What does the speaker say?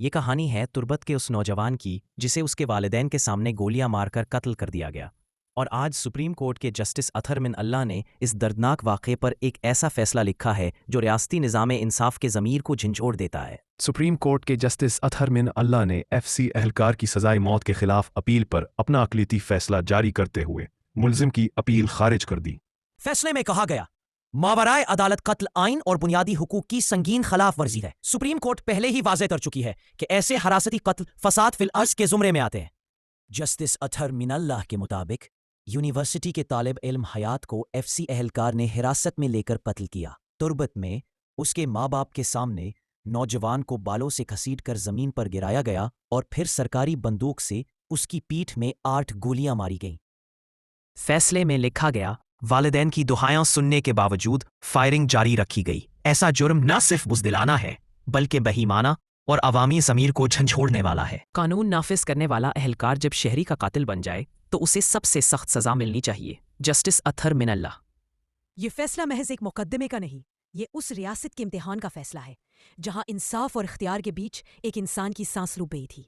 یہ کہانی ہے تربت کے اس نوجوان کی جسے اس کے والدین کے سامنے گولیاں مار کر قتل کر دیا گیا، اور آج سپریم کورٹ کے جسٹس اطہر من اللہ نے اس دردناک واقعے پر ایک ایسا فیصلہ لکھا ہے جو ریاستی نظام انصاف کے ضمیر کو جھنجھوڑ دیتا ہے۔ سپریم کورٹ کے جسٹس اطہر من اللہ نے FCC اہلکار کی سزائے موت کے خلاف اپیل پر اپنا اقلیتی فیصلہ جاری کرتے ہوئے ملزم کی اپیل خارج کر دی۔ فیصلے میں کہا گیا، ماورائے عدالت قتل آئین اور بنیادی حقوق کی سنگین خلاف ورزی ہے۔ سپریم کورٹ پہلے ہی واضح کر چکی ہے کہ ایسے حراستی قتل فساد فی الارض کے زمرے میں آتے ہیں۔ جسٹس اطہر من اللہ کے مطابق یونیورسٹی کے طالب علم حیات کو FCC اہلکار نے حراست میں لے کر قتل کیا۔ تربت میں اس کے ماں باپ کے سامنے نوجوان کو بالوں سے گھسیٹ کر زمین پر گرایا گیا اور پھر سرکاری بندوق سے اس کی پیٹھ میں 8 گولیاں ماری گئیں۔ فیصلے میں لکھا گیا، والدین کی دہائیاں سننے کے باوجود فائرنگ جاری رکھی گئی۔ ایسا جرم نہ صرف بزدلانہ ہے بلکہ بہیمانہ اور عوامی ضمیر کو جھنجھوڑنے والا ہے۔ قانون نافذ کرنے والا اہلکار جب شہری کا قاتل بن جائے تو اسے سب سے سخت سزا ملنی چاہیے۔ جسٹس اطہر من اللہ۔ یہ فیصلہ محض ایک مقدمے کا نہیں، یہ اس ریاست کے امتحان کا فیصلہ ہے جہاں انصاف اور اختیار کے بیچ ایک انسان کی سانس روک گئی تھی۔